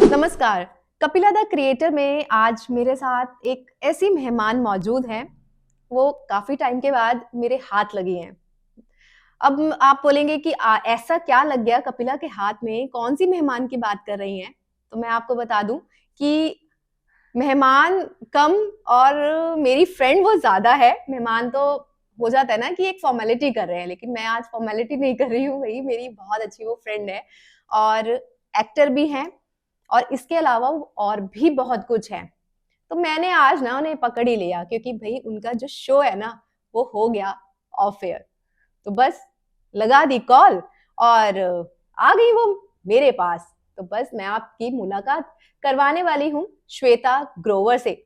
नमस्कार। Kapila the creator में आज मेरे साथ एक ऐसी मेहमान मौजूद हैं, वो काफ़ी टाइम के बाद मेरे हाथ लगी हैं। अब आप बोलेंगे कि ऐसा क्या लग गया कपिला के हाथ में, कौन-सी मेहमान की बात कर रही हैं? तो मैं आपको बता दूँ कि मेहमान कम और मेरी फ्रेंड वो ज़्यादा है। मेहमान तो हो जाता है ना कि एक फ़ॉर्मेलिटी कर रहे हैं, लेकिन मैं आज फ़ॉर्मेलिटी नहीं कर रही हूँ भई, मेरी बहुत अच्छी वो फ्रेंड है और एक्टर भी हैं और इसके अलावा वो और भी बहुत कुछ है। तो मैंने आज ना उन्हें पकड़ ही लिया क्योंकि भई उनका जो शो है ना, वो हो गया ऑफ एयर। तो बस लगा दी कॉल और आ गई वो मेरे पास। तो बस मैं आपकी मुलाकात करवाने वाली हूँ श्वेता ग्रोवर से।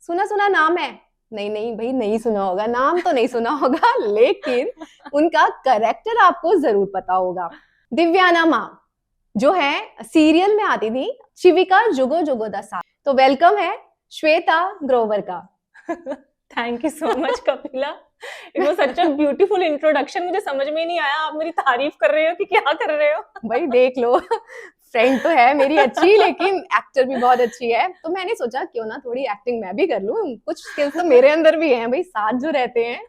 सुना-सुना नाम है? नहीं भई नहीं सुना होगा, नाम तो नहीं सुना होगा लेकिन उनका कैरेक्टर आपको ज़रूर पता होगा। दिव्याना माँ जो है सीरियल में आती थी शिविका जुगो जुगो दा साथ। तो वेलकम है श्वेता ग्रोवर का। Thank you so much Kapila. It was such a beautiful introduction. मुझे समझ में नहीं आया आप मेरी तारीफ कर रहे हो कि क्या कर रहे हो। भाई देख लो फ्रेंड तो है मेरी अच्छी लेकिन एक्टर भी बहुत अच्छी है। तो मैंने सोचा क्यों ना थोड़ी एक्टिंग मैं भी कर लूं, कुछ स्किल्स तो मेरे अंदर भी हैं भाई, साथ जो रहते हैं।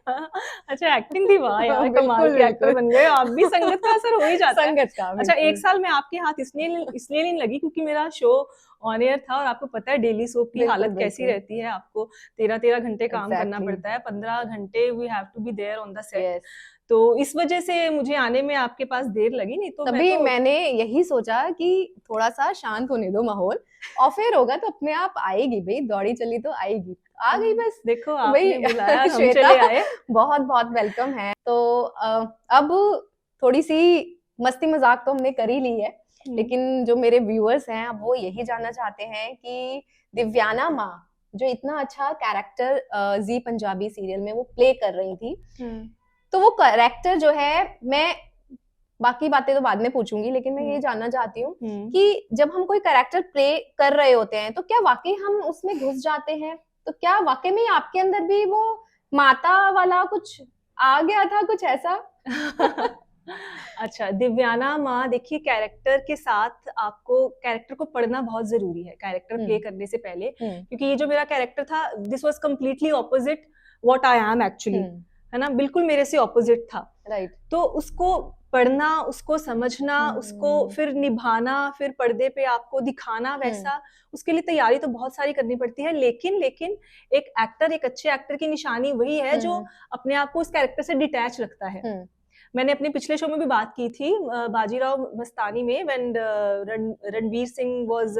अच्छा एक्टिंग थी, वाह यार कमाल बिल्कुल के एक्टर बिल्कुल बन गए आप भी। संगत का असर हो ही जाता है। संगत का अच्छा एक बिल्कुल। साल में आपके हाथ इसलिए नहीं लगी क्योंकि मेरा शो ऑन एयर था और आपको पता है डेली सोप की बिल्कुल हालत कैसी बिल्कुल रहती है। आपको 13 घंटे काम करना एग्जैक्टली पड़ता है, 15 घंटे we have to be there on the set. Yes. तो इस वजह से मुझे आने में आपके पास देर लगी, नहीं तो मैं तभी तो मैंने यही सोचा कि थोड़ा सा शांत होने दो माहौल, और फिर होगा तो अपने आप आएगी भाई, दौड़ी चली तो आएगी, आ गई बस। देखो तो भाई आपने बुलाया और हम श्वेता चले आए। बहुत बहुत वेलकम है। तो अब थोड़ी सी मस्ती मजाक तो हमने कर ही ली है, लेकिन जो मेरे व्यूअर्स हैं अब वो यही जानना चाहते हैं कि दिव्याना माँ जो इतना अच्छा कैरेक्टर जी पंजाबी सीरियल में वो प्ले कर रही थी, तो वो कैरेक्टर जो है, मैं बाकी बातें तो बाद में पूछूंगी, लेकिन मैं ये जानना चाहती हूँ कि जब हम कोई कैरेक्टर प्ले कर रहे होते हैं तो क्या वाकई हम उसमें घुस जाते हैं? तो क्या वाकई में आपके अंदर भी वो माता वाला कुछ आ गया था, कुछ ऐसा? अच्छा दिव्याना माँ, देखिए कैरेक्टर के साथ आपको कैरेक्टर को पढ़ना बहुत जरूरी है कैरेक्टर प्ले करने से पहले, क्योंकि ये जो मेरा कैरेक्टर था this was completely opposite what I am actually, है ना, बिल्कुल मेरे से ऑपोजिट था। राइट। तो उसको पढ़ना, उसको समझना, उसको फिर निभाना, फिर पर्दे पे आपको दिखाना वैसा, उसके लिए तैयारी तो बहुत सारी करनी पड़ती है। लेकिन एक एक्टर, एक अच्छे एक्टर की निशानी वही है जो अपने आप को उस कैरेक्टर से डिटैच रखता है। मैंने अपने पिछले शो में भी बात की थी बाजीराव मस्तानी में, when Ranveer Singh was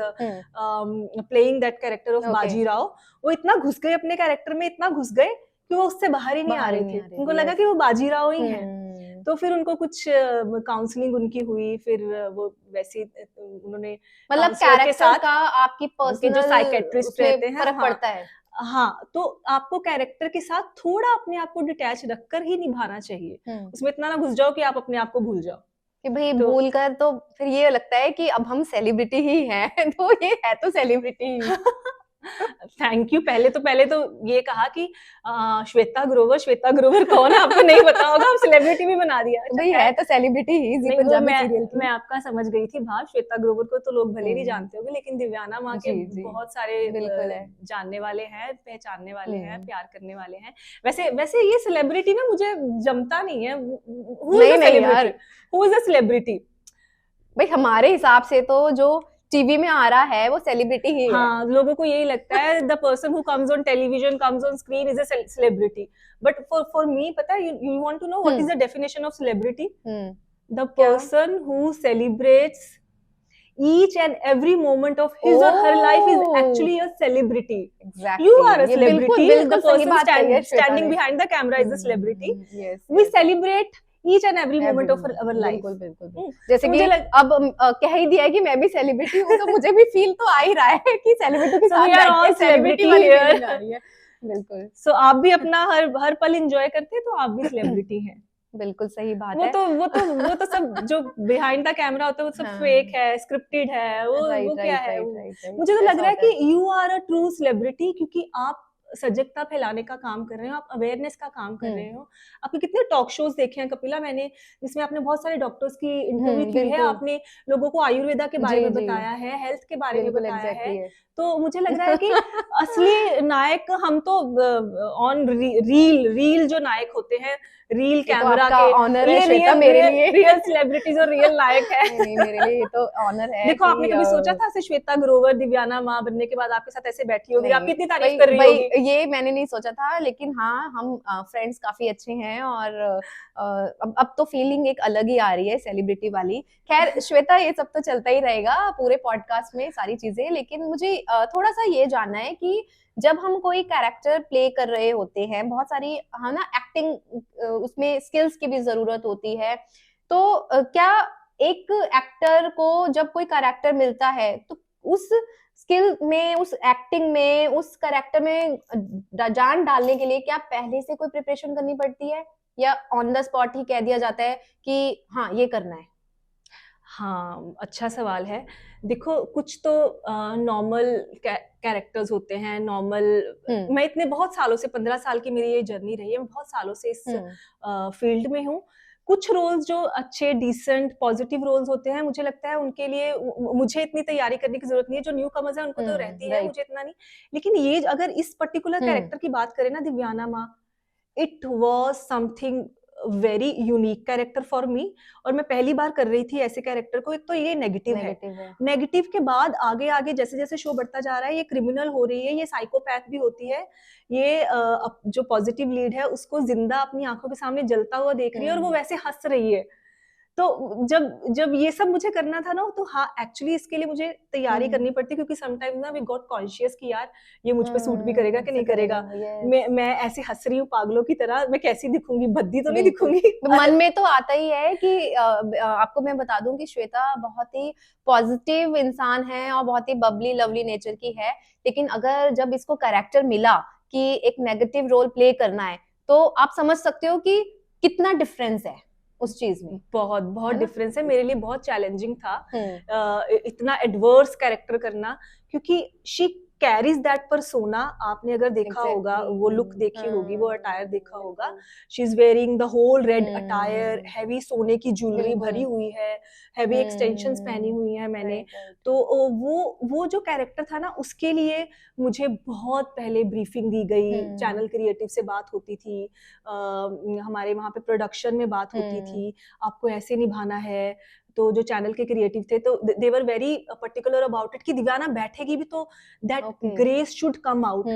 playing that character of Bajirao. वो इतना घुस गए अपने कैरेक्टर में, इतना घुस गए कि वो उससे बाहर ही नहीं आ रहे थे। उनको लगा कि वो बाजीराव ही हैं। तो फिर उनको कुछ काउंसलिंग उनकी हुई, फिर वो वैसे उन्होंने मतलब काउंसलर के साथ का आपकी उनके जो पर्सनल साइकेट्रिस्ट रहते हैं, फर्क पड़ता है। हाँ, तो आपको कैरेक्टर के साथ थोड़ा अपने आप को डिटैच रखकर ही निभाना चाहिए। उसमें इतना ना घुस जाओ कि आप अपने आप को भूल जाओ कि भाई तो भूल कर तो फिर ये लगता है कि अब हम सेलिब्रिटी ही हैं तो ये है तो सेलिब्रिटी ही। Thank you. पहले तो ये कहा कि श्वेता ग्रोवर कौन है, आपको नहीं पता होगा, अब सेलिब्रिटी भी बना दिया। भाई है तो सेलिब्रिटी ही जी पंजाबी सीरियल की। मैं आपका समझ गई थी भाव। श्वेता ग्रोवर को तो लोग भले नहीं जानते होंगे, लेकिन दिव्याना माँ के बहुत सारे जानने वाले हैं, पहचानने वाले हैं, प्यार करने वाले हैं। वैसे ये सेलिब्रिटी ना मुझे जमता नहीं है। Who is a celebrity? भाई हमारे हिसाब से तो जो टीवी में आ रहा है वो सेलिब्रिटी ही है। हाँ, लोगों को यही लगता है the person who comes on television, comes on screen is a celebrity. But for me, पता है, you want to know what is the definition of celebrity? The person who celebrates each and every moment of his or her life is actually a celebrity. Exactly. You are a celebrity. The person standing behind the camera is a celebrity. We celebrate each and every moment of our life. बिल्कुल। जैसे कि अब कह ही दिया है कि मैं भी सेलिब्रिटी हूँ, तो मुझे भी फील तो आ ही रहा है कि सेलिब्रिटी के साथ बैठ के सेलिब्रिटी वाली फीलिंग आ रही है। बिल्कुल। सो आप भी अपना हर पल एंजॉय करते हैं, तो आप भी सेलिब्रिटी हैं। बिल्कुल सही बात है। वो तो सब जो बिहाइंड द कैमरा होता है वो सब फेक है, स्क्रिप्टेड है। वो क्या है? मुझे तो लग रहा है कि you are a true celebrity, क्योंकि आप सजगता फैलाने का काम कर रहे हो, आप अवेयरनेस का काम कर रहे हो। आपने कितने टॉक शोज देखे हैं कपिला, मैंने जिसमें आपने बहुत सारे डॉक्टर्स की इंटरव्यू की है, बिल्कुल। आपने लोगों को आयुर्वेदा के बारे जी, में जी। बताया है, हेल्थ के बारे में बिल्कुल बताया है। एग्ज़ैक्टली है। तो मुझे लग रहा है कि असली नायक हम तो ऑन रील जो नायक होते हैं, रील ये तो कैमरा आपका के, ऑनर है ये श्वेता रियल मेरे रियल लिए। रियल सेलिब्रिटीज और रियल नायक है। नहीं, नहीं मेरे लिए ये तो ऑनर है देखो, आपने कि कभी सोचा था ऐसे श्वेता ग्रोवर दिव्याना माँ बनने के बाद आपके साथ ऐसे बैठी होगी, आपकी नहीं, इतनी तारीफ वही कर रही वही होगी? ये मैंने नहीं सोचा था, लेकिन हाँ, हम फ्रेंड्स काफ़ी अच्छे हैं और अब तो फीलिंग एक अलग ही आ रही है सेलिब्रिटी वाली। ख़ैर श्वेता, ये सब तो चलता ही रहेगा पूरे पॉडकास्ट में सारी चीज़ें, लेकिन मुझे थोड़ा-सा ये जानना है कि जब हम कोई कैरेक्टर प्ले कर रहे होते हैं, बहुत सारी हाँ ना एक्टिंग उसमें स्किल्स की भी ज़रूरत होती है। तो क्या एक एक्टर को जब कोई कैरेक्टर मिलता है, तो उस स्किल में, उस एक्टिंग में, उस कैरेक्टर में जान डालने के लिए क्या पहले से कोई प्रिपरेशन करनी पड़ती है या ऑन द स्पॉट ही कह दिया जाता है कि हाँ ये करना है? हाँ, अच्छा सवाल है। देखो, कुछ तो नॉर्मल कैरेक्टर्स होते हैं, नॉर्मल। हम्म। मैं इतने बहुत सालों से, 15 साल की मेरी ये जर्नी रही है, मैं बहुत सालों से इस फील्ड में हूँ। कुछ रोल्स जो अच्छे, डिसेंट, पॉजिटिव रोल्स होते हैं, मुझे लगता है उनके लिए मुझे इतनी तैयारी करने की जरूरत नहीं है। जो न्यू कमर्स है उनको तो रहती है, राइट। मुझे इतना नहीं। लेकिन ये अगर इस पर्टिकुलर कैरेक्टर की बात करें ना, दिव्याना माँ, it was something very unique character for me. और मैं पहली बार कर रही थी ऐसे कैरेक्टर को। एक तो ये नेगेटिव है, नेगेटिव है। नेगेटिव के बाद आगे आगे जैसे जैसे शो बढ़ता जा रहा है, ये क्रिमिनल हो रही है, ये साइकोपैथ भी होती है, ये जो पॉजिटिव लीड है उसको जिंदा अपनी आंखों के सामने जलता हुआ देख रही है और वो वैसे हंस रही है। तो जब जब ये सब मुझे करना था ना, तो हाँ, एक्चुअली इसके लिए मुझे तैयारी करनी पड़ती, क्योंकि समटाइम ना वी गॉट कॉन्शियस कि यार ये मुझ पे सूट भी करेगा कि नहीं करेगा। यस। मैं ऐसे हंस रही हूँ पागलों की तरह, मैं कैसी दिखूंगी, भद्दी तो नहीं बिल्कुल। दिखूंगी। मन में तो आता ही है कि आपको मैं बता दूं कि श्वेता बहुत ही पॉजिटिव इंसान है और बहुत ही बबली लवली नेचर की है, लेकिन अगर जब इसको कैरेक्टर मिला कि एक नेगेटिव रोल प्ले करना है, तो आप समझ सकते हो कि कितना डिफरेंस है उस चीज में, बहुत बहुत है ना? डिफरेंस है, मेरे लिए बहुत चैलेंजिंग था हम्म। इतना एडवर्स कैरेक्टर करना, क्योंकि शी कैरीज दैट परसोना। आपने अगर देखा होगा, वो लुक देखी होगी, वो अटायर देखा होगा, she is wearing the whole red attire, heavy सोने की ज्वेलरी भरी हुई है, हैवी एक्सटेंशंस पहनी हुई है मैंने। तो वो जो कैरेक्टर था ना, उसके लिए मुझे बहुत पहले ब्रीफिंग दी गई, चैनल क्रिएटिव से बात होती थी, हमारे वहाँ पे प्रोडक्शन में बात होती थी, आपको ऐसे निभाना है। तो जो चैनल के क्रिएटिव थे, तो they were very particular about it कि दिव्याना बैठेगी भी तो that grace should come out.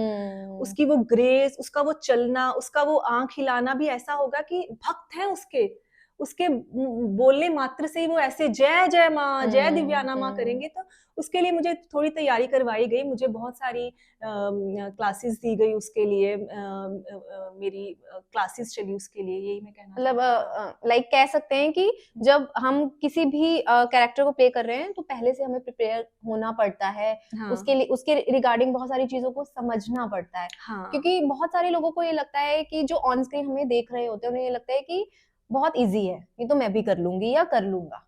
उसकी वो ग्रेस, उसका वो चलना, उसका वो आंख हिलाना भी ऐसा होगा कि भक्त हैं उसके उसके बोलने मात्र से ही वो ऐसे जय जय माँ, जय दिव्याना माँ करेंगे। तो उसके लिए मुझे थोड़ी तैयारी करवाई गई, मुझे बहुत सारी क्लासेस दी गई उसके लिए, मेरी क्लासेस चली उसके लिए, यही मैं कहना मतलब लाइक कह सकते हैं कि जब हम किसी भी कैरेक्टर को प्ले कर रहे हैं, तो पहले से हमें प्रिपेयर होना पड़ता है। हाँ। उसके लिए, उसके रिगार्डिंग बहुत सारी चीजों को समझना पड़ता है। हाँ। क्योंकि बहुत सारे लोगों को ये लगता है कि जो ऑन स्क्रीन हमें देख रहे होते हैं, उन्हें ये लगता है कि बहुत इजी है, ये तो मैं भी कर लूंगी या कर लूंगा,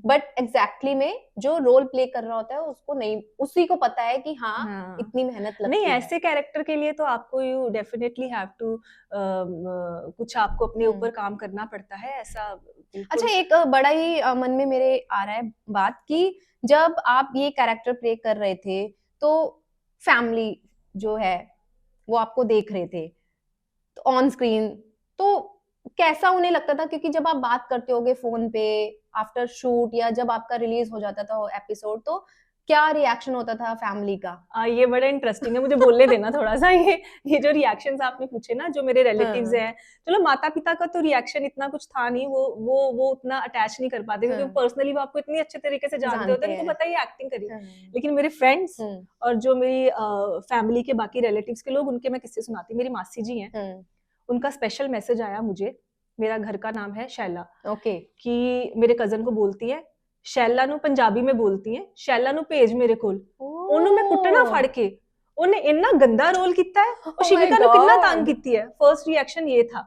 बट एग्जैक्टली में जो रोल प्ले कर रहा होता है उसको नहीं, उसी को पता है कि हाँ, इतनी मेहनत लगती नहीं, है। ऐसे कैरेक्टर के लिए तो आपको यू डेफिनेटली हैव टू कुछ आपको अपने ऊपर काम करना पड़ता है, ऐसा अच्छा, एक बड़ा ही मन में मेरे आ रहा है बात कि जब आप ये कैरेक्टर प्ले कर रहे थे, तो फैमिली जो है वो आपको देख रहे थे तो ऑन स्क्रीन, तो कैसा उन्हें लगता था? क्योंकि जब आप बात करते होगे फोन पे आफ्टर शूट या जब आपका रिलीज हो जाता था एपिसोड, तो क्या रिएक्शन होता था फैमिली का? ये बड़ा इंटरेस्टिंग है, मुझे बोलने देना थोड़ा सा। ये जो रिएक्शंस आपने पूछे ना, जो मेरे रिलेटिव्स हैं, चलो माता पिता का तो रिएक्शन इतना कुछ था नहीं, वो उतना अटैच नहीं कर पाते, क्योंकि पर्सनली वो आपको इतनी अच्छे तरीके से जानते होते हैं, उनको पता ही एक्टिंग करी। लेकिन मेरे फ्रेंड्स और जो मेरी फैमिली के बाकी रिलेटिव्स के लोग, उनके मैं किस्से सुनाती। मेरी मासी जी हैं, उनका स्पेशल मैसेज आया मुझे, मेरा घर का नाम है शैला, कि मेरे कजन को बोलती है शैला ਨੂੰ ਪੰਜਾਬੀ में बोलती है, शैला ਨੂੰ ਭੇਜ ਮੇਰੇ ਕੋਲ, ਉਹਨੂੰ मैं ਕੁੱਟਣਾ ਫੜ के। ਉਹਨੇ ਇੰਨਾ ਗੰਦਾ रोल ਕੀਤਾ है, और शिविका ਨੂੰ कितना तंग ਕੀਤੀ है। फर्स्ट रिएक्शन ये था।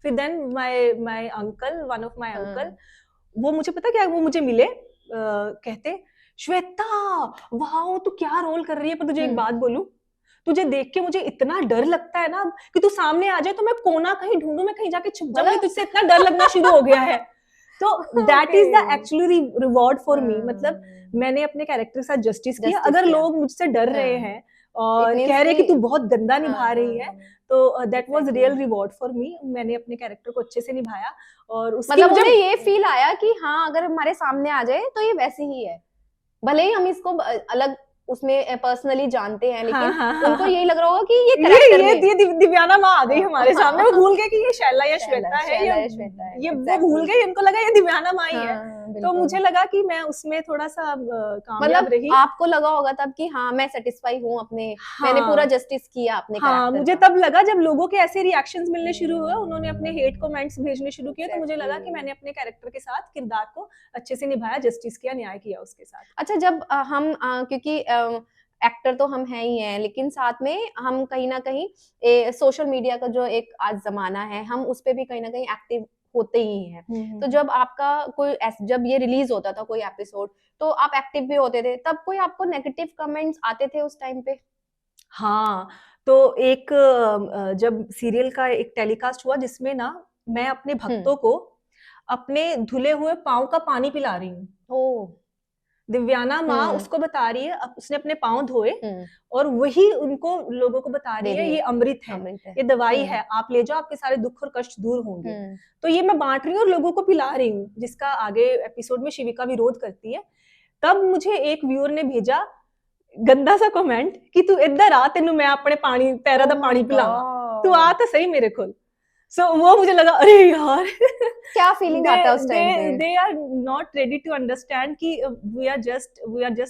फिर then my uncle, one of my uncle, वो मुझे पता क्या, वो मुझे मिले, कहते श्वेता वाओ तू क्या रोल कर रही है, पर तुझे एक बात बोलूं, तुझे देख के मुझे इतना डर लगता है ना अब कि तू सामने आ जाए तो मैं कोना कहीं ढूंढूं, मैं कहीं जाके छुप जाऊं, तुझसे इतना डर लगना शुरू हो गया है। तो that is the actually reward for me. मतलब मैंने अपने कैरेक्टर के साथ जस्टिस किया। अगर लोग मुझसे डर रहे हैं और कह रहे हैं कि तू बहुत गंदा निभा रही है, तो that was real reward for me. मैंने अपने कैरेक्टर को अच्छे से निभाया और उसकी मतलब मुझे ये फील आया कि हाँ अगर हमारे सामने आ जाए तो ये वैसे ही है, भले ही हम इसको अलग उसमें पर्सनली जानते हैं, लेकिन उनको यही लग रहा होगा कि ये कैरेक्टर में ये दिव्याना माँ आ गई हमारे सामने। वो भूल गए कि ये शैला या श्वेता है, ये वो भूल गए, उनको लगा ये दिव्याना माँ ही है। तो मुझे लगा कि मैं उसमें थोड़ा सा कामयाब रही। आपको लगा होगा तब कि हाँ मैं सेटिस्फाई हूँ अपने, मैंने पूरा जस्टिस किया अपने कैरेक्टर। मुझे तब लगा जब लोगों के ऐसे रिएक्शंस मिलने शुरू हुए, उन्होंने अपने हेट कमेंट्स भेजने शुरू किए, तो मुझे लगा कि मैंने अपने कैरेक्टर के साथ किरदार को अच्छे से निभाया, जस्टिस किया, न्याय किया उसके साथ। अच्छा, जब हम क्योंकि एक्टर तो हम हैं ही हैं, लेकिन साथ में हम कहीं ना कहीं सोशल मीडिया का जो एक आज जमाना है, हम उस पे भी कहीं ना कहीं एक्टिव होते ही हैं। तो जब आपका कोई जब ये रिलीज होता था कोई एपिसोड, तो आप एक्टिव भी होते थे, तब कोई आपको नेगेटिव कमेंट्स आते थे उस टाइम पे? हाँ, तो एक जब सीरियल का एक टेलीकास्ट हुआ जिसमें ना मैं अपने भक्तों को अपने धुले हुए पाँव का पानी पिला रही हूँ। दिव्याना माँ उसको बता रही है, उसने अपने पाँव धोए और वही उनको लोगों को बता रही है ये अमृत है, ये दवाई है, आप ले जाओ, आपके सारे दुख और कष्ट दूर होंगे। तो ये मैं बांट रही हूँ और लोगों को पिला रही हूँ, जिसका आगे एपिसोड में शिविका विरोध करती है। तब मुझे एक व्यूअर ने भेजा गंदा सा कमेंट कि तू इधर आ, तेनू मैं अपने पानी पैरा दा पानी पिलावा, तू आ तो सही मेरे को। वो मुझे लगा अरे यार क्या फीलिंग आता है उस टाइम पे? They are not ready to understand कि we are just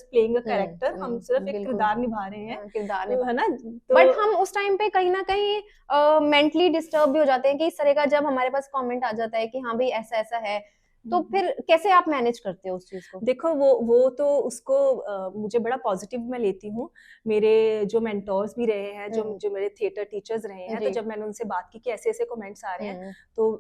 playing a character, हम सिर्फ एक किरदार निभा रहे हैं, किरदार है ना। बट हम उस टाइम पे कहीं ना कहीं मेंटली डिस्टर्ब भी हो जाते हैं कि इस तरह का जब हमारे पास कमेंट आ जाता है कि हाँ भाई ऐसा ऐसा है, तो फिर कैसे आप मैनेज करते हो उस चीज को? देखो वो तो उसको मुझे बड़ा पॉजिटिव मैं लेती हूँ। मेरे जो मेंटोर्स भी रहे हैं, जो मेरे थिएटर टीचर्स रहे हैं, तो जब मैंने उनसे बात की कि ऐसे ऐसे कमेंट्स आ रहे हैं, तो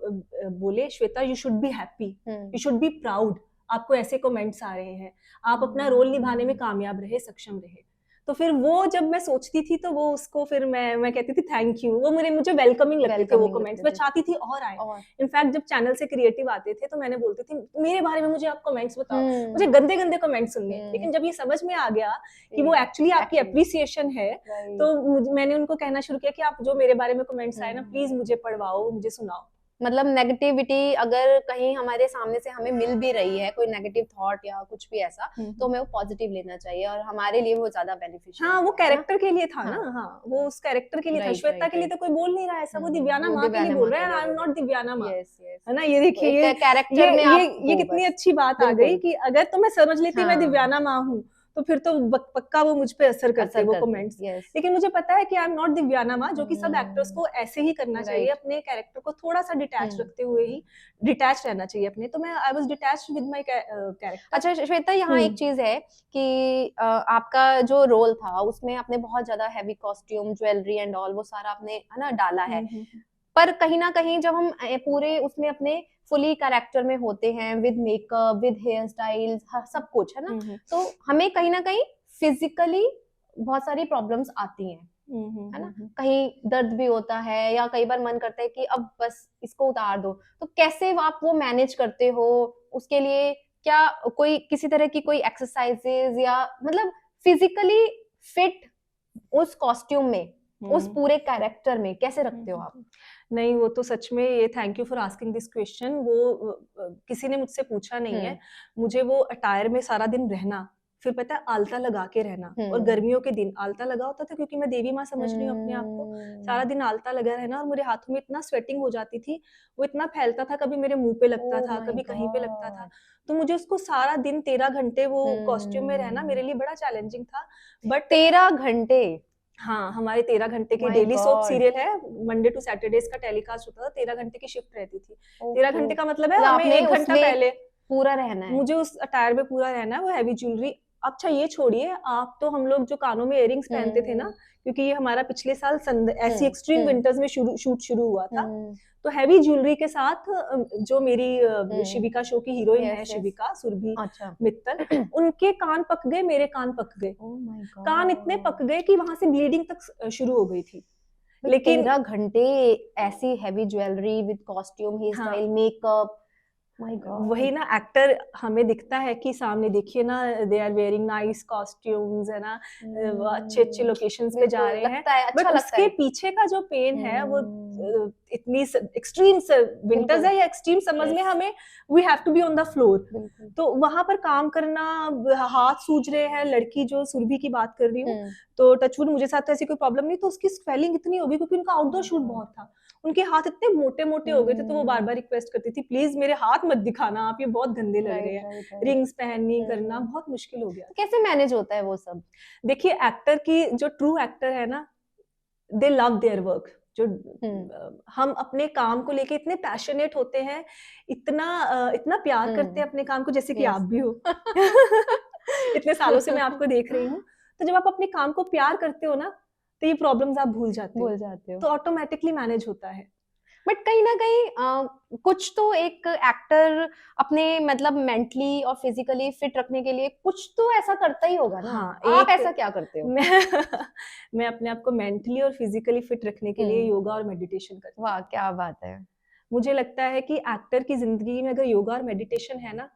बोले Shweta you should be happy, you should be proud, आपको ऐसे कमेंट्स आ रहे हैं, आप अपना रोल निभाने में कामयाब रहे, सक्षम रहे। तो फिर वो जब मैं सोचती थी तो वो उसको फिर मैं कहती थी थैंक यू, वो मुझे वेलकमिंग लगते थे वो कमेंट्स, मैं चाहती थी और आए। इनफैक्ट जब चैनल से क्रिएटिव आते थे तो मैंने बोलती थी मेरे बारे में मुझे आप कमेंट्स बताओ, मुझे गंदे गंदे कमेंट्स सुनने। लेकिन जब ये समझ में आ गया कि वो एक्चुअली आपकी अप्रिसिएशन है, तो मैंने उनको कहना शुरू किया कि आप जो मेरे बारे में कमेंट्स आए ना, प्लीज मुझे पढ़वाओ, मुझे सुनाओ। मतलब नेगेटिविटी अगर कहीं हमारे सामने से हमें मिल भी रही है, कोई नेगेटिव थॉट या कुछ भी ऐसा, तो हमें वो पॉजिटिव लेना चाहिए और हमारे लिए वो ज्यादा बेनिफिशियल। हाँ, वो कैरेक्टर के लिए था ना। हाँ, वो उस कैरेक्टर के लिए था। श्वेता के लिए तो कोई बोल नहीं रहा है ऐसा, वो दिव्याना माँ के लिए बोल रहा है, आई एम नॉट दिव्याना माँ, है ना। ये देखिए ये कैरेक्टर में ये कितनी अच्छी बात आ गई कि अगर तो मैं समझ लेती मैं दिव्याना माँ हूँ तो फिर तो पक्का वो मुझ पे असर करते वो कमेंट्स। लेकिन मुझे पता है कि आई एम नॉट दिव्याना माँ, जो कि सब एक्टर्स को ऐसे ही करना चाहिए, अपने कैरेक्टर को थोड़ा सा डिटैच रखते हुए ही डिटैच रहना चाहिए अपने। तो मैं I was detached with my character. अच्छा श्वेता, यहाँ एक चीज है कि आपका जो रोल था उसमें आपने बहुत ज्यादा heavy costume, jewellery and all वो सारा आपने है ना डाला है, पर कहीं ना कहीं जब हम पूरे उसमें अपने फुली कैरेक्टर में होते हैं, with makeup, with hair styles, सब कुछ है ना, तो हमें कहीं ना कहीं फिजिकली बहुत सारी प्रॉब्लम्स आती हैं, है ना, कहीं दर्द भी होता है या कई बार मन करता है कि अब बस इसको उतार दो। तो कैसे आप वो मैनेज करते हो? उसके लिए क्या कोई किसी तरह की कोई एक्सरसाइजेज या मतलब फिजिकली फिट उस कॉस्ट्यूम में, उस पूरे कैरेक्टर में कैसे रखते हो आप? नहीं, वो तो सच में, ये thank you for asking this question. वो किसी ने मुझसे पूछा नहीं है। मुझे वो अटायर में सारा दिन रहना, फिर पता है आलता लगा के रहना, और गर्मियों के दिन आलता लगा होता था क्योंकि मैं देवी माँ समझ रही हूँ अपने आप को, सारा दिन आलता लगा रहना, और मेरे हाथों में इतना स्वेटिंग हो जाती थी, वो इतना फैलता था, कभी मेरे मुंह पे लगता था, कभी कहीं पे लगता था। तो मुझे उसको सारा दिन 13 घंटे वो कॉस्ट्यूम में रहना मेरे लिए बड़ा चैलेंजिंग था। बट 13 घंटे? हाँ, हमारे 13 घंटे की डेली सोप सीरियल है, मंडे टू सैटरडेज का टेलीकास्ट होता था, 13 घंटे की शिफ्ट रहती थी। 13 घंटे का मतलब है हमें 1 घंटा पहले पूरा रहना है, मुझे उस अटायर में पूरा रहना है। वो हैवी ज्वेलरी अच्छा ये छोड़िए, आप तो हम लोग जो कानों में इयरिंग्स पहनते थे ना, क्योंकि ये हमारा पिछले साल ऐसी एक्सट्रीम विंटर्स में शूट शुरू हुआ था, तो हैवी ज्वेलरी के साथ जो मेरी शिविका शो की हीरोइन है, शिविका सुरभि अच्छा मित्तल, उनके कान पक गए, मेरे कान पक गए। ओह माय गॉड, कान इतने पक गए कि वहां से ब्लीडिंग तक शुरू हो गई थी। लेकिन 13 घंटे ऐसी heavy jewellery with costume, hair style, makeup, my God. वही ना, एक्टर हमें दिखता है कि सामने देखिए ना, they are wearing nice costumes, है ना, अच्छे अच्छे लोकेशंस पे जा रहे हैं, अच्छा बट लगता उसके है। पीछे का जो पेन है वो इतनी एक्सट्रीम विंटर्स है या एक्सट्रीम समर्स में हमें we have to be on the floor, तो वहां पर काम करना, हाथ सूज रहे हैं। लड़की जो सुरभि की बात कर रही हूँ, तो टचवुड मुझे साथ तो ऐसी कोई प्रॉब्लम नहीं, तो उसकी स्वेलिंग इतनी होगी क्योंकि उनका आउटडोर शूट बहुत था, उनके हाथ इतने मोटे मोटे हो गए थे, तो वो बार बार रिक्वेस्ट करती थी, प्लीज मेरे हाथ मत दिखाना, आप ये बहुत गंदे लग रहे हैं, रिंग्स पहननी करना बहुत मुश्किल हो गया। कैसे मैनेज होता है वो सब? देखिए, एक्टर की जो ट्रू एक्टर है ना, दे लव देयर वर्क। जो हम अपने काम को लेके इतने पैशनेट होते हैं, इतना प्यार करते हैं अपने काम को, जैसे कि आप भी हो। इतने सालों से मैं आपको देख रही हूँ, तो जब आप अपने काम को प्यार करते हो ना, तो ये प्रॉब्लम्स आप भूल जाते हो, तो ऑटोमेटिकली मैनेज होता है। बट कहीं ना कहीं कुछ तो एक एक्टर अपने मतलब मेंटली और फिजिकली फिट रखने के लिए कुछ तो ऐसा करता ही होगा ना। हाँ, आप ऐसा क्या करते हो? मैं अपने आप को मेंटली और फिजिकली फिट रखने के लिए योगा और मेडिटेशन करती हूँ। वाह, क्या बात है। मुझे लगता है कि एक्टर की जिंदगी में अगर योगा और मेडिटेशन है ना,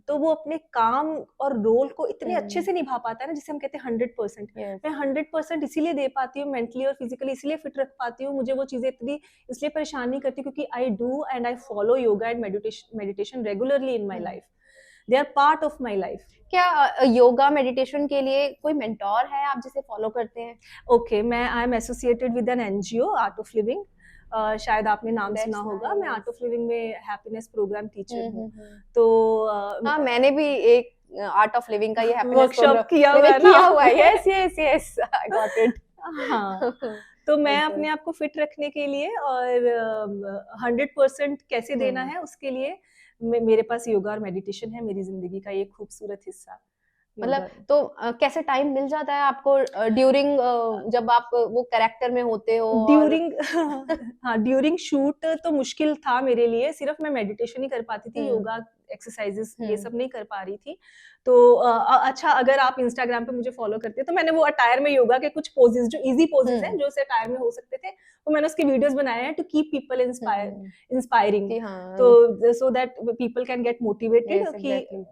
तो वो अपने काम और रोल को इतने अच्छे से निभा पाता है ना, जिसे हम कहते हैं 100%। मैं 100% इसीलिए दे पाती हूँ, मेंटली और फिजिकली इसलिए फिट रख पाती हूँ, मुझे वो चीजें इतनी इसलिए परेशान नहीं करती, क्योंकि I do and I follow yoga and meditation regularly in my life, they are part of my life. क्या योगा मेडिटेशन के लिए कोई मेंटोर है आप जिसे फॉलो करते हैं? ओके, मैं I am associated with an NGO, art of living. शायद आपने नाम सुना होगा। मैं आर्ट ऑफ लिविंग में हैप्पीनेस प्रोग्राम टीचर हूँ। तो हाँ, मैंने भी एक आर्ट ऑफ लिविंग का ये हैप्पीनेस वर्कशॉप किया हुआ है। Yes yes yes, I got it. हाँ, तो मैं अपने आप को फिट रखने के लिए और 100% कैसे देना है उसके लिए मेरे पास योगा और मेडिटेशन है मेरी जिंदगी का एक खूबसूरत हिस्सा। मतलब तो कैसे टाइम मिल जाता है आपको ड्यूरिंग जब आप वो कैरेक्टर में होते हो? ड्यूरिंग हाँ, ड्यूरिंग शूट तो मुश्किल था मेरे लिए, सिर्फ मैं मेडिटेशन ही कर पाती थी, योगा एक्सरसाइजेस ये सब नहीं कर पा रही थी। तो अच्छा, अगर आप इंस्टाग्राम पे मुझे फॉलो करते हैं, तो मैंने वो अटायर में योगा के कुछ पोजेस, जो इजी पोजेस हैं, जो उस अटायर में हो सकते थे, वो मैंने उसके वीडियोस बनाए हैं टू कीप पीपल इंस्पायरिंग, तो so that people can get motivated कि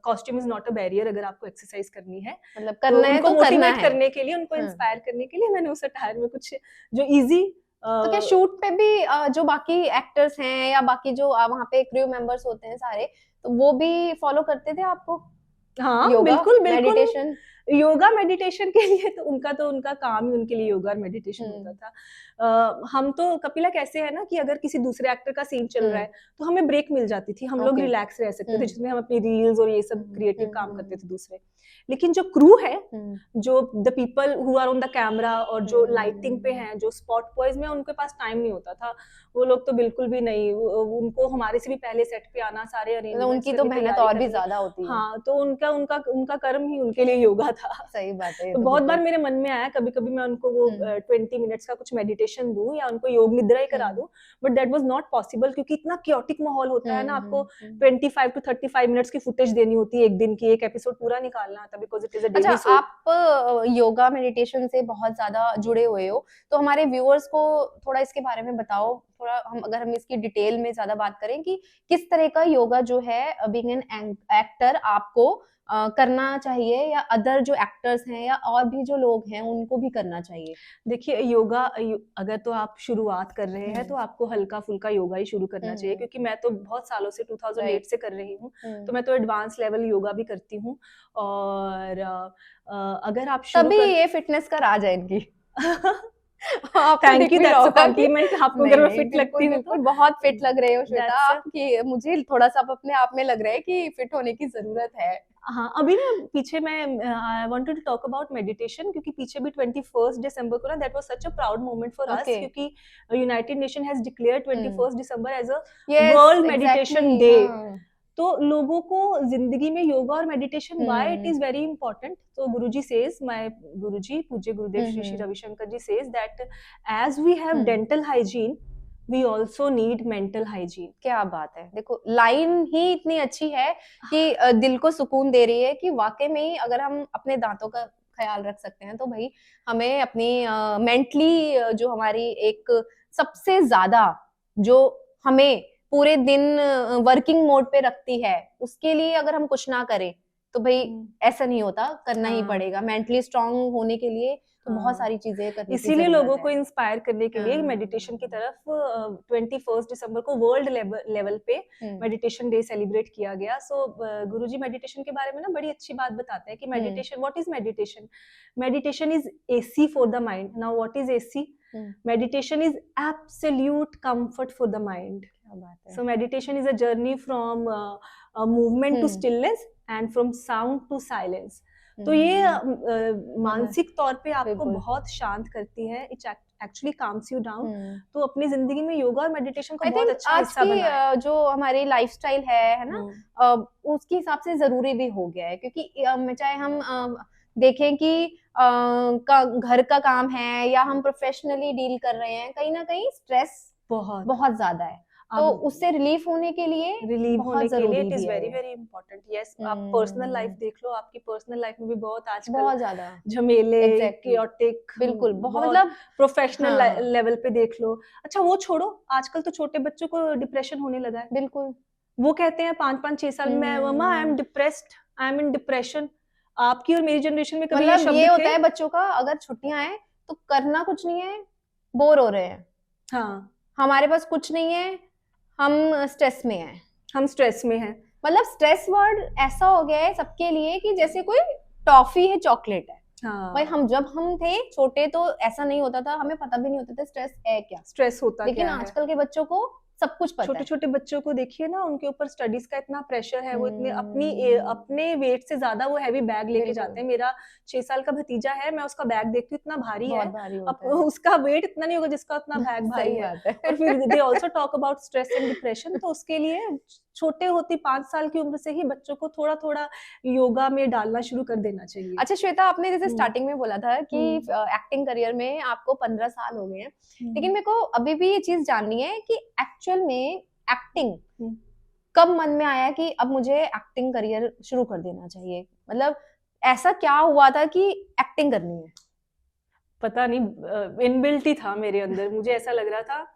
costume is not a barrier. अगर आपको एक्सरसाइज करनी है, मतलब करना है उनको तो मोटिवेट करने के लिए, उनको इंस्पायर करने के लिए मैंने उस अटायर में कुछ जो इजी। तो क्या शूट पे भी जो बाकी एक्टर्स हैं या बाकी जो वहाँ पे क्रू मेंबर्स होते हैं सारे, तो वो भी फॉलो करते थे आपको? हाँ, योगा, बिल्कुल मेडिटेशन? योगा मेडिटेशन के लिए तो उनका काम ही उनके लिए योगा और मेडिटेशन होता था। हम तो कपिला कैसे है ना कि अगर किसी दूसरे एक्टर का सीन चल रहा है तो हमें ब्रेक मिल जाती थी, हम लोग रिलैक्स रह सकते थे, जिसमें हम अपनी रील्स और ये सब क्रिएटिव काम करते थे दूसरे। लेकिन जो क्रू है, जो the people who are on the camera और जो लाइटिंग पे हैं, जो स्पॉट बॉयज में, उनके पास टाइम नहीं होता था। वो लोग तो बिल्कुल भी नहीं, उनको हमारे से भी पहले सेट पे आना, सारे अरेंजमेंट्स, उनकी तो मेहनत और भी ज्यादा होती है। हाँ, तो उनका कर्म ही उनके लिए योगा था। सही बात है। तो बहुत बार मेरे मन में आया, कभी कभी मैं उनको वो 20 मिनट्स का कुछ मेडिटेशन दूं या उनको योग निद्रा ही करा दूं, but that was not possible, क्योंकि इतना क्योटिक माहौल होता है ना, आपको 25 to 35 मिनट्स की फुटेज देनी होती है, एक दिन की एक एपिसोड पूरा निकालना था, because it is a daily show. आप योगा मेडिटेशन से बहुत ज्यादा जुड़े हुए हो, तो हमारे व्यूअर्स को थोड़ा इसके बारे में बताओ, थोड़ा अगर हम इसकी डिटेल में ज्यादा बात करें कि किस तरह का योगा जो है बीइंग एन एक्टर आपको करना चाहिए, या अदर जो एक्टर्स हैं या और भी जो लोग हैं उनको भी करना चाहिए? देखिए, योगा अगर तो आप शुरुआत कर रहे हैं तो आपको हल्का फुल्का योगा ही शुरू करना चाहिए, क्योंकि मैं तो बहुत सालों से 2008 से कर रही हूँ, तो मैं तो एडवांस लेवल योगा भी करती हूँ। और अगर आप तभी ये फिटनेस का राज है इनकी। Thank you, that's a compliment. आपको अगर मैं फिट लगती हूँ तो बहुत फिट लग रहे हो श्वेता आप, कि मुझे थोड़ा सा अपने आप में लग रहा है कि फिट होने की जरूरत है। हाँ, अभी ना पीछे मैं I wanted to talk about meditation, क्योंकि पीछे भी 21 दिसंबर को ना, that was such a proud moment for us, क्योंकि United Nation has declared 21 December as a world meditation day. तो लोगों को जिंदगी में योगा और meditation why it hmm is very important, तो गुरुजी सेज, माय गुरुजी पूज्य Gurudev Shri Shri hmm Ravishankar ji says that as we have hmm dental hygiene we also need mental hygiene. क्या बात है, देखो लाइन ही इतनी अच्छी है कि दिल को सुकून दे रही है कि वाकई में ही अगर हम अपने दांतों का ख्याल रख सकते हैं तो भाई हमें अपनी मेंटली जो हमारी एक सबसे ज्यादा जो हमें पूरे दिन वर्किंग मोड पे रखती है, उसके लिए अगर हम कुछ ना करें तो भाई ऐसा नहीं होता, करना ही हाँ पड़ेगा। मेंटली स्ट्रांग होने के लिए तो बहुत हाँ, सारी चीजें करने की इसीलिए जरूरत लोगों है। को इंस्पायर करने के लिए हाँ, मेडिटेशन की तरफ 21 दिसंबर को वर्ल्ड लेवल पे हम्म मेडिटेशन डे सेलिब्रेट किया गया। सो गुरुजी मेडिटेशन के बारे में ना बड़ी अच्छी बात बताते हैं कि hmm meditation, what is meditation, meditation is AC for the mind. Now what is AC, hmm, meditation is absolute comfort for the mind. क्या बात है। So meditation is a journey from movement to hmm stillness and from sound to silence. तो ये मतलब मानसिक तौर पे आपको बिल्कुल। बहुत शांत करती है, it actually calms you down. हुँ। तो अपनी जिंदगी में योगा और मेडिटेशन को आई बहुत थिंक अच्छा आज हिस्सा की बनाए। जो हमारी लाइफ़स्टाइल है ना? हम्म, अ, उसके हिसाब से ज़रूरी भी हो गया है क्योंकि चाहे हम देखें कि घर का काम है या हम प्रोफ़ेशनली डील कर रहे हैं, कहीं न कहीं स्ट्रेस बहुत। बहुत ज़्यादा है। तो अब उससे रिलीफ़ होने के लिए रिलीव बहुत होने के लिए ज़रूरी इट भी इज है वेरी ये। Very important. यस, आप पर्सनल लाइफ हुँ, देख लो, आपकी पर्सनल लाइफ में भी बहुत आजकल बहुत ज़्यादा। झमेले, एग्ज़ैक्टली। केओटिक, बिल्कुल, बहुत बहुत मतलब प्रोफेशनल हाँ, लेवल पे देख लो। अच्छा वो छोड़ो, आजकल तो छोटे बच्चों को डिप्रेशन होने लगा है। बिल्कुल। वो कहते हैं 5-5 6 साल में, मम्मा आई एम हुँ। Depressed, I am in depression. आपकी और मेरी जनरेशन में कभी ये मतलब ये शब्द होता थे? है बच्चों का, अगर छुट्टियां हैं तो करना कुछ नहीं है, बोर हो रहे हैं, हाँ, हमारे पास कुछ नहीं है, हम स्ट्रेस में हैं। हम स्ट्रेस में हैं। मतलब स्ट्रेस वर्ड ऐसा हो गया है सबके लिए कि जैसे कोई टॉफी है, चॉकलेट है। भाई हाँ, हम जब हम थे छोटे तो ऐसा नहीं होता था, हमें पता भी नहीं होता था स्ट्रेस है क्या। स्ट्रेस होता लेकिन क्या है। आजकल के बच्चों को सब कुछ पता छोटे है। छोटे बच्चों को देखिए ना, उनके ऊपर स्टडीज का इतना प्रेशर है, वो इतने हम्म, अपने वेट से ज्यादा वो हैवी बैग लेके बिल्कुल। जाते हैं। मेरा 6 साल का भतीजा है, मैं उसका बैग देखती हूँ, इतना भारी बहुत है। भारी अब होता है। उसका वेट इतना नहीं होगा जिसका उतना बैग भारी सही है। बात है। और फिर they also talk about stress and depression. तो उसके लिए छोटे होती 5 साल की उम्र से ही बच्चों को थोड़ा थोड़ा योगा में डालना शुरू कर देना चाहिए। अच्छा श्वेता, आपने जैसे हम्म, स्टार्टिंग में बोला था कि हम्म, एक्टिंग करियर में आपको 15 साल हो गए हैं, लेकिन हम्म, मेरे को अभी भी ये चीज जाननी है कि एक्चुअल में एक्टिंग हम्म। कब मन में आया कि अब मुझे एक्टिंग करियर शुरू कर देना चाहिए? मतलब ऐसा क्या हुआ था कि एक्टिंग करनी है? पता नहीं, इनबिल्ट ही था मेरे अंदर। मुझे ऐसा लग रहा था,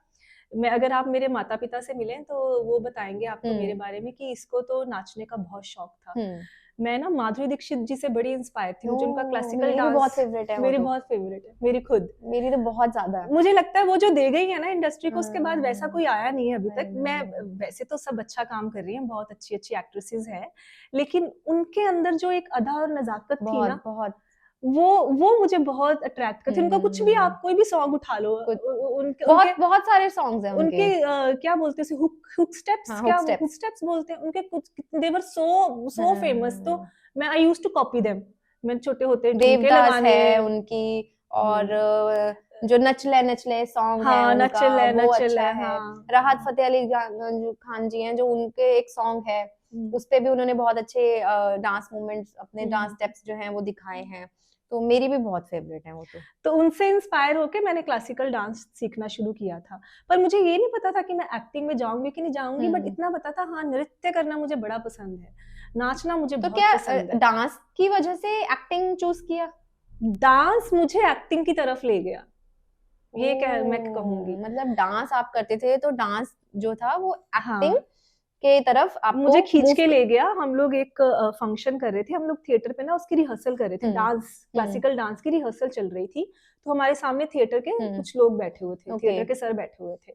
मैं अगर आप मेरे माता पिता से मिलें तो वो बताएंगे आपको मेरे हम्म बारे में कि इसको तो नाचने का बहुत शौक था। हम्म मैं ना माधुरी दीक्षित जी से बड़ी इंस्पायर थी, मुझे उनका ओ, क्लासिकल मेरी भी डांस बहुत फेवरेट है वो मेरी तो। बहुत फेवरेट है, मेरी खुद। मेरी तो बहुत ज्यादा है। मुझे लगता है वो जो दे गई है ना इंडस्ट्री को, उसके बाद वैसा हम्म, कोई आया नहीं है अभी आई तक। मैं नो। वैसे तो सब अच्छा काम कर रही हैं, बहुत अच्छी अच्छी एक्ट्रेसेस हैं, लेकिन उनके अंदर जो एक अदा और नजाकत थी ना, बहुत बहुत। वो मुझे बहुत अट्रैक्ट करती। उनका कुछ भी, हम्म, आप कोई भी सॉन्ग उठा लो, कुछ उनके उनके बहुत बहुत सारे सॉन्ग्स हैं उनके उनके। क्या बोलते हैं, हुक स्टेप्स, हाँ, क्या हुक हुक स्टेप्स। स्टेप्स बोलते हैं उनके कुछ, देवर सो सो फेमस। तो मैं I used to copy them. मैं छोटे होते ठुमके देवदास लगाने। है उनकी, और हम्म, जो नचले नचले सॉन्ग है हाँ उनका, वो नचले अच्छा नचले, है। हाँ। राहत फतेह अली खान जी हैं, जो उनके एक सॉन्ग है, हम्म, उस पे भी उन्होंने बहुत अच्छे डांस मूवमेंट्स, अपने डांस हम्म। स्टेप्स जो हैं वो दिखाए हैं। तो मेरी भी बहुत फेवरेट है वो तो। तो उनसे इंस्पायर होके मैंने क्लासिकल डांस सीखना शुरू किया था। पर मुझे ये नहीं पता था कि मैं एक्टिंग में जाऊंगी कि नहीं जाऊंगी, बट हम्म इतना पता था, हाँ नृत्य करना मुझे बड़ा पसंद है, नाचना मुझे तो बहुत क्या पसंद है। डांस की वजह से एक्टिंग चूज किया? डांस मुझे एक्टिंग की तरफ ले गया, ये कह मैं कहूंगी। ओह! मतलब डांस आप करते थे तो डांस जो था वो एक्टिंग हाँ, के तरफ आपको मुझे खींच मूव के क ले गया। हम लोग एक फंक्शन कर रहे थे, हम लोग थिएटर पे ना उसकी रिहर्सल कर रहे थे, हुँ, डांस, हुँ, क्लासिकल डांस की रिहर्सल चल रही थी। तो हमारे सामने थिएटर के हुँ, कुछ लोग बैठे हुए थे, ओके। थिएटर के सर बैठे हुए थे।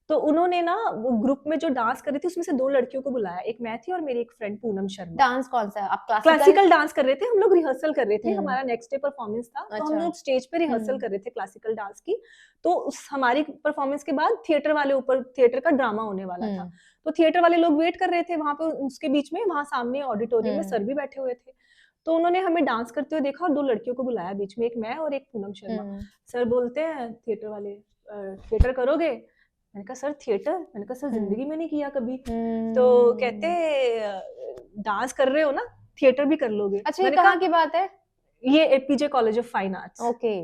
तो उन्होंने ना ग्रुप में जो डांस कर रही थी उसमें से 2 लड़कियों को बुलाया, एक मैं थी और मेरी एक फ्रेंड पूनम शर्मा। डांस कौन-सा? आप क्लासिकल? क्लासिकल डांस कर रहे थे, हम लोग रिहर्सल कर रहे थे, हुँ, हमारा नेक्स्ट डे परफॉर्मेंस था, तो हम अच्छा। लोग स्टेज पे रिहर्सल हुँ, कर रहे थे क्लासिकल डांस की। तो उस हमारी परफॉर्मेंस के बाद थिएटर वाले ऊपर थिएटर का ड्रामा होने वाला था। हुँ, तो थिएटर वाले लोग वेट कर रहे थे वहाँ पे, उसके बीच में वहाँ सामने ऑडिटोरियम में हुँ, सर भी बैठे हुए थे। तो उन्होंने हमें डांस करते हुए देखा और 2 लड़कियों को बुलाया बीच में, एक मैं और एक पूनम शर्मा। हुँ, सर बोलते हैं थिएटर वाले, थिएटर करोगे? मैंने कहा सर थिएटर, मैंने कहा सर हम्म। जिंदगी में नहीं किया कभी। तो कहते डांस कर रहे हो ना, थिएटर भी कर लोगे। अच्छा, ये मैंने कहाँ कहा की बात है? ये APJ college of fine arts. Okay.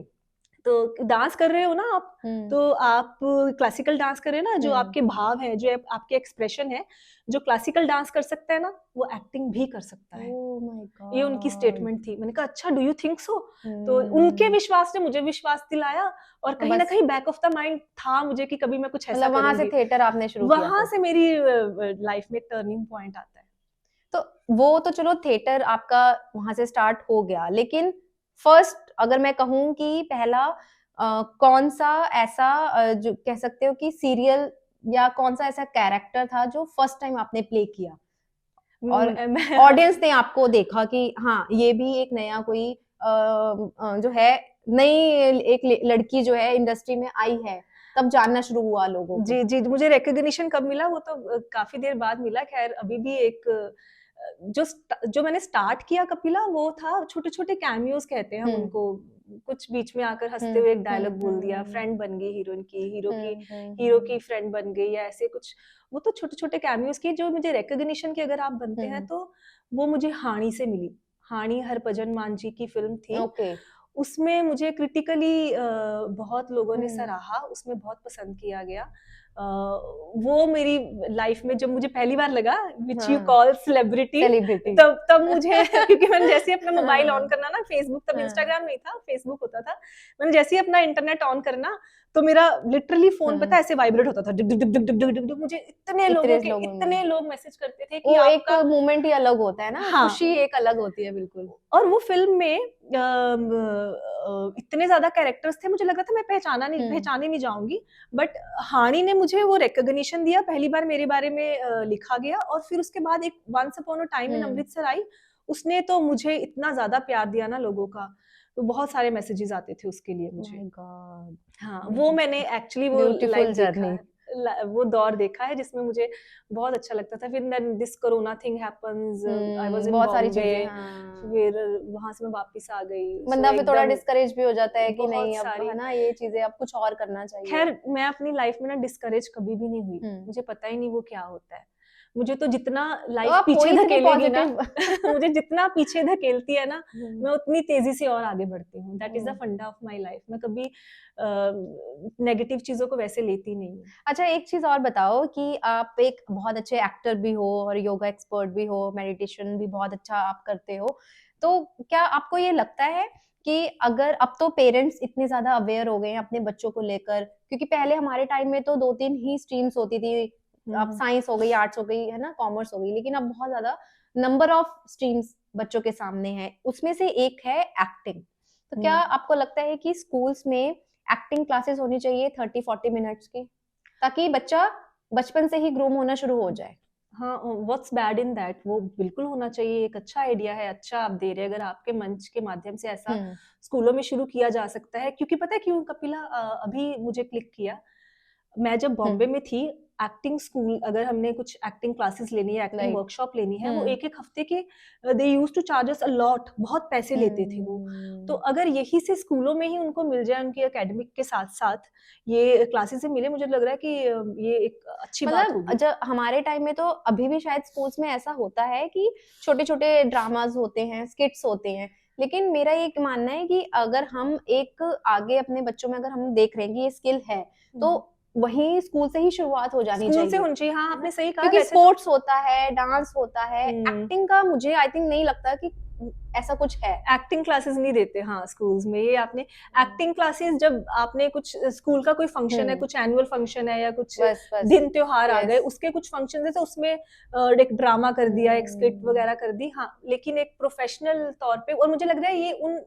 तो डांस कर रहे हो ना आप, तो आप क्लासिकल डांस कर रहे हो ना, जो आपके भाव है, जो आपके एक्सप्रेशन है, जो क्लासिकल डांस कर सकता है ना, वो एक्टिंग भी कर सकता है। ओह माय ये उनकी गॉड। स्टेटमेंट थी। मैंने कहा अच्छा, डू यू थिंक सो? तो उनके विश्वास ने मुझे विश्वास दिलाया, और कहीं ना बस कहीं बैक ऑफ द माइंड था मुझे कि कभी मैं कुछ ऐसा मतलब वहां से करूंगी। थिएटर आपने शुरू किया वहां फिर? से मेरी लाइफ में टर्निंग पॉइंट आता है। तो वो तो चलो थिएटर आपका वहां से स्टार्ट हो गया, लेकिन फर्स्ट अगर मैं कहूँ कि पहला कौन सा ऐसा जो कह सकते हो कि सीरियल या कौन सा ऐसा कैरेक्टर था जो फर्स्ट टाइम आपने प्ले किया और मैं ऑडियंस ने आपको देखा कि हाँ ये भी एक नया कोई जो है नई एक लड़की जो है इंडस्ट्री में आई है, तब जानना शुरू हुआ लोगों को? जी, जी, मुझे रिकॉग्निशन कब मिला वो तो काफ़ी देर बाद मिला। ख़ैर अभी भी एक जो मैंने स्टार्ट किया कपिला, वो था छोटे-छोटे कैमियोज़ कहते हैं हम उनको। कुछ बीच में आकर हँसते हुए एक डायलॉग बोल दिया, फ्रेंड बन गई हीरोइन की, हीरो की फ्रेंड बन गई, या ऐसे कुछ। वो तो छोटे-छोटे कैमियोज़ की जो मुझे रिकॉग्निशन की अगर आप बनते हैं तो वो मुझे हानि से मिली। हानि हरभजन मान जी की फ़िल्म थी। ओके। उसमें मुझे क्रिटिकली बहुत लोगों ने सराहा, उसमें बहुत पसंद किया गया। वो मेरी लाइफ में जब मुझे पहली बार लगा which you call celebrity, celebrity. तब मुझे क्योंकि मैंने जैसे ही अपना मोबाइल ऑन करना ना, फेसबुक तब हाँ। इंस्टाग्राम नहीं था, फेसबुक होता था। मैंने जैसे ही अपना इंटरनेट ऑन करना, तो मेरा लिटरली फ़ोन पता है ऐसे वाइब्रेट होता था, डिग डिग डिग डिग डिग डिग डिग डिग। मुझे इतने लोग मैसेज करते थे कि वो एक आपका मोमेंट ही अलग होता है ना, हाँ। खुशी एक अलग होती है बिल्कुल। और वो फ़िल्म में इतने ज़्यादा कैरेक्टर्स थे, मुझे लगा था मैं पहचाने नहीं जाऊँगी। बट हानि ने मुझे वो रिकॉग्निशन दिया, पहली बार मेरे बारे में लिखा गया, और फिर उसके बाद एक once upon a time in Amritsar आई, उसने तो मुझे इतना ज़्यादा प्यार दिया ना लोगों का, तो बहुत सारे मैसेजेस आते थे उसके लिए मुझे। My God. हाँ, वो मैंने एक्चुअली वो ब्यूटीफुल लाइफ देखा जर्नी। है, वो दौर देखा है जिसमें मुझे बहुत अच्छा लगता था। फिर then this corona thing happens, I was in बहुत सारी बॉम्बे, चीजें, हाँ। फिर वहाँ से मैं वापस आ गई। सो बंदा फिर थोड़ा एकदम डिस्करेज भी हो जाता है कि नहीं बहुत अब सारी। है ना ये चीजें अब कुछ और करना चाहिए। खैर मैं अपनी लाइफ में ना डिस्करेज कभी भी नहीं हुई। मुझे पता ही नहीं वो क्या होता है। मुझे तो जितना तो लाइफ आप हो पीछे इतनी धकेलेगी ना पॉजिटिव। मुझे जितना पीछे धकेलती है ना, मैं उतनी तेज़ी से और आगे बढ़ती हूँ। दैट इज़ द हम्म। फंडा ऑफ माय लाइफ। मैं कभी नेगेटिव चीज़ों को वैसे लेती नहीं हूँ। अच्छा, एक चीज और बताओ कि आप एक बहुत अच्छे एक्टर भी हो और योगा एक्सपर्ट भी हो, मेडिटेशन भी बहुत अच्छा आप करते हो, तो क्या आपको ये लगता है कि अगर अब तो पेरेंट्स इतने ज्यादा अवेयर हो गए हैं अपने बच्चों को लेकर, क्योंकि पहले हमारे टाइम में तो 2-3 ही स्ट्रीम्स होती थी, अब साइंस हो गई, आर्ट्स हो गई, है ना, कॉमर्स हो गई, लेकिन अब बहुत ज्यादा नंबर ऑफ स्ट्रीम्स बच्चों के सामने है, उसमें से एक है एक्टिंग। तो क्या आपको लगता है कि स्कूल्स में एक्टिंग क्लासेस होनी चाहिए 30-40 मिनट्स की, ताकि बच्चा बचपन से ही ग्रूम होना शुरू हो जाए? हाँ, व्हाट्स बैड इन दैट? वो बिल्कुल होना चाहिए, एक अच्छा आइडिया है, अच्छा आप दे रहे हैं। अगर आपके मंच के माध्यम से ऐसा स्कूलों में शुरू किया जा सकता है, क्योंकि पता है क्यों कपिला, अभी मुझे क्लिक किया, मैं जब बॉम्बे में थी, एक्टिंग स्कूल अगर हमने कुछ एक्टिंग क्लासेस लेनी है, एक्टिंग वर्कशॉप लेनी है, वो एक-एक हफ्ते के they used to charge us a lot, बहुत पैसे लेते थे वो। तो अगर यही से स्कूलों में ही उनको मिल जाए, उनकी एकेडमिक के साथ-साथ ये क्लासेस मिले, मुझे लग रहा है कि ये एक अच्छी बात मतलब होगी। जब हमारे टाइम में तो अभी भी शायद स्कूल्स में ऐसा होता है कि छोटे-छोटे ड्रामास होते हैं, स्किट्स होते हैं, लेकिन मेरा ये मानना है कि अगर हम एक आगे अपने बच्चों में अगर हम देख रहे हैं कि ये स्किल है, तो वहीं स्कूल से ही शुरुआत हो जानी स्कूल से चाहिए, होनी चाहिए। हाँ, है ना? आपने सही कहा क्योंकि वैसे तो। स्पोर्ट्स होता है, डांस होता है, हुँ। एक्टिंग का मुझे आई थिंक नहीं लगता कि ऐसा कुछ है। एक्टिंग क्लासेस नहीं देते हाँ स्कूल्स में। ये आपने एक्टिंग क्लासेस, जब आपने कुछ स्कूल का कोई फंक्शन है, कुछ एनुअल फंक्शन है, या कुछ बस, बस। दिन त्योहार आ गए, यस। उसके कुछ फंक्शन है, तो उसमें एक ड्रामा कर दिया, एक स्किट वगैरह कर दी, हाँ। लेकिन एक प्रोफेशनल तौर पे, और मुझे लग रहा है ये उन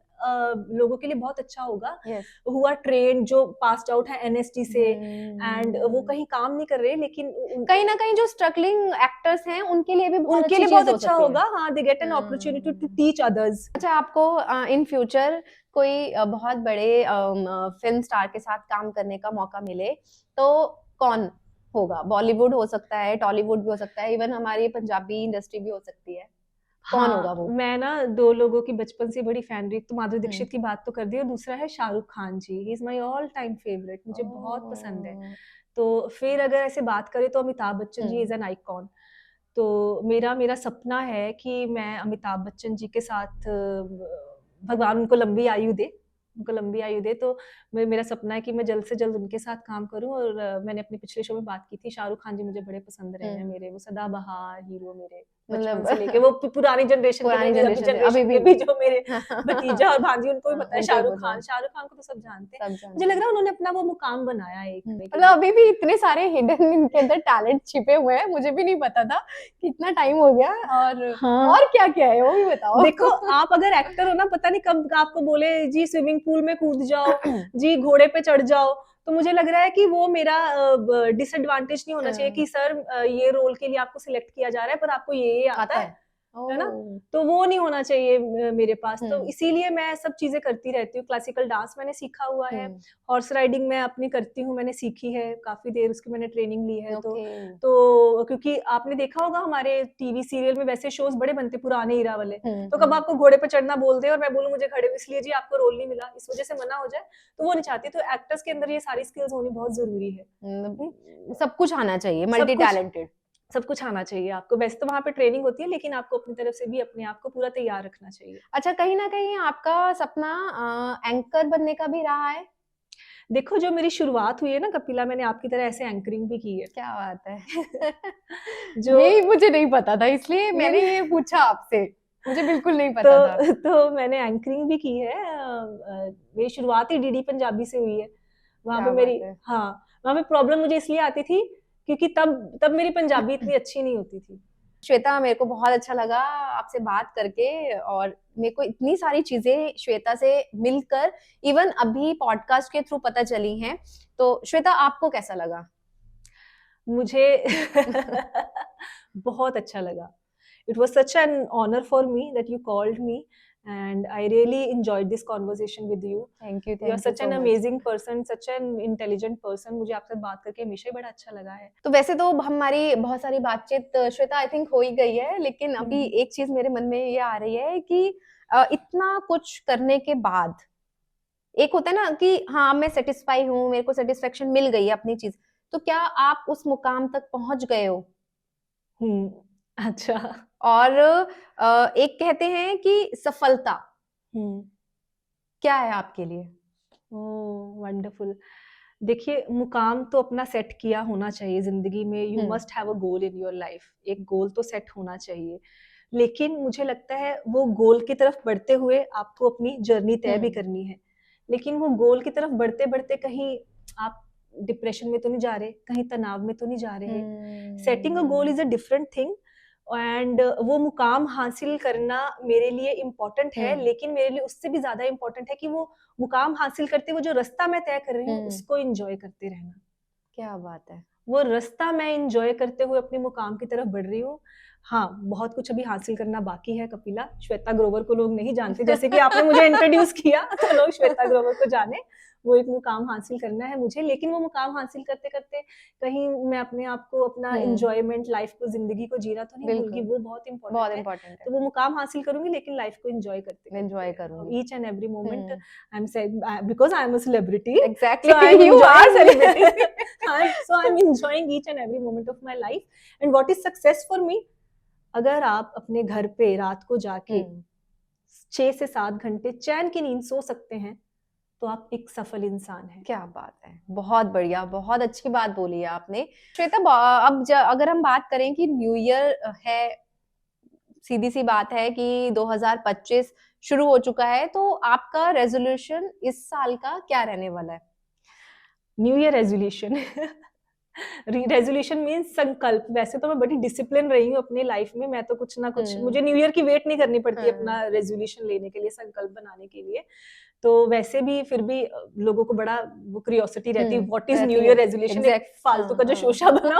लोगों के लिए बहुत अच्छा होगा यस। हु आर ट्रेन्ड, जो पास्ड आउट है एनएसटी से, एंड वो कहीं काम नहीं कर रहे, लेकिन कहीं ना कहीं जो स्ट्रगलिंग एक्टर्स हैं उनके लिए भी बहुत उनके अच्छी लिए चीज बहुत हो अच्छा सकती है। होगा। हाँ, they get an opportunity to teach others. अच्छा, आपको इन फ्यूचर कोई बहुत बड़े फिल्म स्टार के साथ काम करने का मौका मिले तो कौन होगा? बॉलीवुड हो सकता है, टॉलीवुड भी हो सकता है, इवन हमारी पंजाबी इंडस्ट्री भी हो सकती है, कौन होगा हाँ, वो? मैं ना 2 लोगों की बचपन से बड़ी फैन रही। तो माधुरी हम्म। दीक्षित की बात तो कर दी, और दूसरा है Shahrukh Khan ji. He is my all time favourite, मुझे बहुत पसंद है। ओह, तो फिर अगर ऐसे बात करें तो Amitabh Bachchan ji is an icon. तो मेरा मेरा सपना है कि मैं अमिताभ बच्चन जी के साथ भगवान उनको लंबी आयु दे, उनको लंबी आयु दे। तो मेरा सपना है कि मैं जल्द से जल्द उनके साथ काम करूं। और मैंने अपने पिछले शो में बात की थी, शाहरुख खान जी मुझे बड़े पसंद रहे हैं मेरे, वो सदाबहार हीरो मेरे बचपन से लेके, मतलब वो पुरानी जनरेशन के, पुरानी नहीं अभी जनरेशन से अभी जनरेशन के भी भी जो मेरे भतीजा और भांजी उनको भी पता है। उनको भी शाहरुख पता खान, है, शाहरुख खान को तो सब जानते हैं। सब मुझे लग जानते रहा है उन्होंने अपना वो मुकाम बनाया है एक के मतलब लिए। अभी भी इतने सारे हिडन इनके अंदर टैलेंट छिपे हुए हैं, मुझे भी नहीं पता था कि इतना टाइम हो गया। हाँ, और क्या क्या है वो भी बताओ। देखो आप अगर एक्टर हो ना, पता नहीं कब आपको बोले जी स्विमिंग पूल में कूद जाओ, जी घोड़े पे चढ़ जाओ, तो मुझे लग रहा है कि वो मेरा डिसएडवांटेज नहीं होना चाहिए कि सर ये रोल के लिए आपको सिलेक्ट किया जा रहा है पर आपको ये आता आता है है ना। ओ तो वो नहीं होना चाहिए मेरे पास। तो हम्म इसीलिए मैं सब चीजें करती रहती हूँ। क्लासिकल डांस मैंने सीखा हुआ है, हम्म हॉर्स राइडिंग मैं अपनी करती हूँ, मैंने सीखी है काफी देर, उसकी मैंने ट्रेनिंग ली है। ओके तो क्योंकि आपने देखा होगा हमारे टीवी सीरियल में वैसे शोज बड़े बनते पुराने हीरा वाले, तो कब आपको घोड़े पे चढ़ना बोल दे और मैं बोलूं मुझे खड़े इसलिए जी आपको रोल नहीं मिला, इस वजह से मना हो जाए, तो वो नहीं चाहती। तो एक्टर्स के अंदर ये सारी स्किल्स होनी बहुत जरूरी है। सब कुछ आना चाहिए, सब मल्टी कुछ टैलेंटेड। सब कुछ आना चाहिए आपको। वैसे तो वहाँ पे ट्रेनिंग होती है, लेकिन आपको अपनी तरफ से भी अपने आप को पूरा तैयार रखना चाहिए। अच्छा, कहीं ना कहीं आपका सपना एंकर बनने का भी रहा है? देखो जो मेरी शुरुआत हुई है ना कपिला, मैंने आपकी तरह ऐसे एंकरिंग भी की है। क्या बात है। जो ये मुझे नहीं पता था, इसलिए मैंने मैंने ये पूछा आपसे, मुझे बिल्कुल नहीं तो पता था। तो मैंने एंकरिंग भी की है। मेरी शुरुआत ही डीडी पंजाबी से हुई है। वहां पे क्या मेरी, बात है। हाँ, वहां पे प्रॉब्लम मुझे इसलिए आती थी क्योंकि तब तब मेरी पंजाबी इतनी अच्छी नहीं होती थी। श्वेता, मेरे को बहुत अच्छा लगा आपसे बात करके, और मेरे को इतनी सारी चीजें श्वेता से मिलकर इवन अभी पॉडकास्ट के थ्रू पता चली हैं। तो श्वेता, आपको कैसा लगा? मुझे बहुत अच्छा लगा। It was such an honor for me that you called me, and I really enjoyed this conversation with you. You are thank you such so an much. amazing person, such an intelligent person. मुझे आपसे बात करके हमेशा ही बड़ा अच्छा लगा है। तो वैसे तो हमारी बहुत सारी बातचीत श्वेता आई थिंक हो ही गई है, लेकिन अभी एक चीज मेरे मन में ये आ रही है कि इतना कुछ करने के बाद एक होता है ना कि हाँ मैं सेटिस्फाई हूँ, मेरे को सेटिस्फेक्शन मिल गई है अपनी चीज, तो क्या आप उस मुकाम तक पहुंच गए हो? अच्छा। और एक कहते हैं कि सफलता हम्म। क्या है आपके लिए? ओह वंडरफुल। देखिए मुकाम तो अपना सेट किया होना चाहिए जिंदगी में। You must have a goal in your life. एक गोल तो सेट होना चाहिए, लेकिन मुझे लगता है वो गोल की तरफ बढ़ते हुए आपको अपनी जर्नी तय भी करनी है। लेकिन वो गोल की तरफ बढ़ते बढ़ते कहीं आप डिप्रेशन में तो नहीं जा रहे, कहीं तनाव में तो नहीं जा रहे। Setting a goal is a different thing, and वो मुकाम हासिल करना मेरे लिए इम्पोर्टेंट है, लेकिन मेरे लिए उससे भी ज्यादा इम्पोर्टेंट है कि वो मुकाम हासिल करते हुए जो रास्ता मैं तय कर रही हूँ उसको एंजॉय करते रहना। क्या बात है। वो रास्ता मैं एंजॉय करते हुए अपने मुकाम की तरफ बढ़ रही हूँ। हाँ, बहुत कुछ अभी हासिल करना बाकी है कपिला। श्वेता ग्रोवर को लोग नहीं जानते, जैसे कि आपने मुझे इंट्रोड्यूस किया तो लोग श्वेता ग्रोवर को जाने। वो एक मुकाम हासिल करना है मुझे, लेकिन वो मुकाम हासिल करते करते कहीं मैं अपने आप को, अपना एंजॉयमेंट, लाइफ को, जिंदगी को जीना तो नहीं भूल गई। वो बहुत बहुत इंपॉर्टेंट है। इम्पोर्टेंट है, तो वो मुकाम हासिल करूंगी, लेकिन लाइफ को एंजॉय करते एंजॉय करूंगी each and every moment. I am sad because I am a celebrity, exactly, so I'm you are enjoying celebrity. I'm enjoying each and every moment of my life. And what is success for me? अगर आप अपने घर पे रात को जाके 6 से 7 घंटे चैन की नींद सो सकते हैं, तो आप एक सफल इंसान हैं। क्या बात है, बहुत बढ़िया, बहुत अच्छी बात बोली है आपने। श्वेता, अब अगर हम बात करें कि न्यू ईयर है, सीधी सी बात है कि 2025 शुरू हो चुका है, तो आपका रेजोल्यूशन इस साल का क्या रहने वाला है? New year resolution resolution means संकल्प। वैसे तो मैं बड़ी डिसिप्लिन रही हूँ अपनी लाइफ में, मैं तो कुछ ना कुछ, मुझे न्यू ईयर की वेट नहीं करनी पड़ती अपना रेजोल्यूशन लेने के लिए, संकल्प बनाने के लिए। तो वैसे भी फिर भी लोगों को बड़ा वो क्यूरियोसिटी रहती है, what is new year resolution. एक फालतू का जो शोशा बना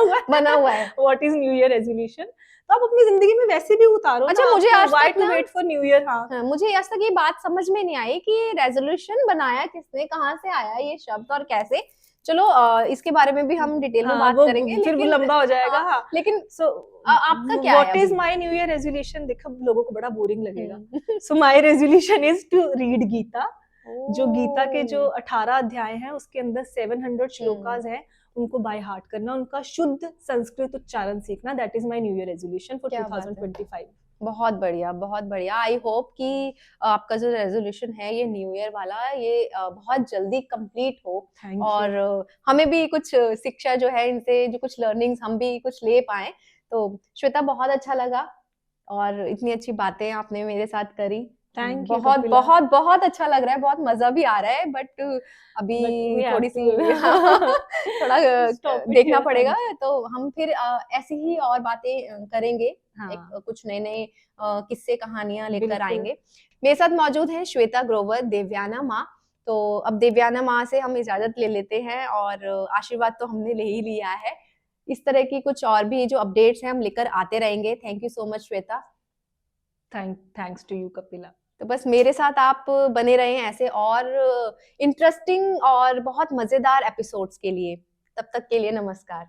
हुआ है what is new year resolution. तो आप अपनी जिंदगी में वैसे भी उतारो। अच्छा, मुझे आज why to wait for new year. हाँ, मुझे आज तक ये बात समझ में नहीं आई कि रेजोल्यूशन बनाया किसने, कहाँ से आया ये शब्द और कैसे। चलो इसके बारे में भी हम डिटेल में बात करेंगे, फिर लेकिन लंबा हो जाएगा। हाँ, लेकिन सो आपका क्या है? What is my new year resolution? देखो लोगों को बड़ा बोरिंग लगेगा। So my resolution is to read Gita. जो गीता के जो 18 अध्याय हैं उसके अंदर 700 श्लोकास हैं, उनको बाय हार्ट करना, उनका शुद्ध संस्कृत उच्चारण सीखना। That is my new year resolution for क्या बात है। 2025। बहुत बढ़िया, बहुत बढ़िया। आई होप कि आपका जो रेज़ोल्यूशन है ये न्यू ईयर वाला, ये बहुत जल्दी कंप्लीट हो थैंक और यू। हमें भी कुछ शिक्षा जो है इनसे, जो कुछ लर्निंग्स हम भी कुछ ले पाएँ। तो श्वेता, बहुत अच्छा लगा और इतनी अच्छी बातें आपने मेरे साथ करी। थैंक यू बहुत, कपिला। बहुत, बहुत अच्छा लग रहा है, बहुत मज़ा भी आ रहा है, बट बट वी अभी हैव थोड़ी-सी टू थोड़ा स्टॉप इट देखना हियर। पड़ेगा, थैंक यू। तो हम फिर ऐसी ही और बातें करेंगे। एक हाँ, कुछ नए-नए किस्से कहानियाँ लेकर बिल्कुल। आएँगे। मेरे साथ मौजूद हैं श्वेता ग्रोवर, देवयाना माँ। तो अब देवयाना माँ से हम इजाज़त ले लेते हैं और आशीर्वाद तो हमने ले ही लिया है। इस तरह की कुछ और भी जो अपडेट्स हैं हम लेकर आते रहेंगे। Thank you so much Shweta. Thanks to you Kapila. तो बस मेरे साथ आप बने रहें ऐसे और इंटरेस्टिंग और बहुत मज़ेदार एपिसोड्स के लिए। तब तक के लिए नमस्कार।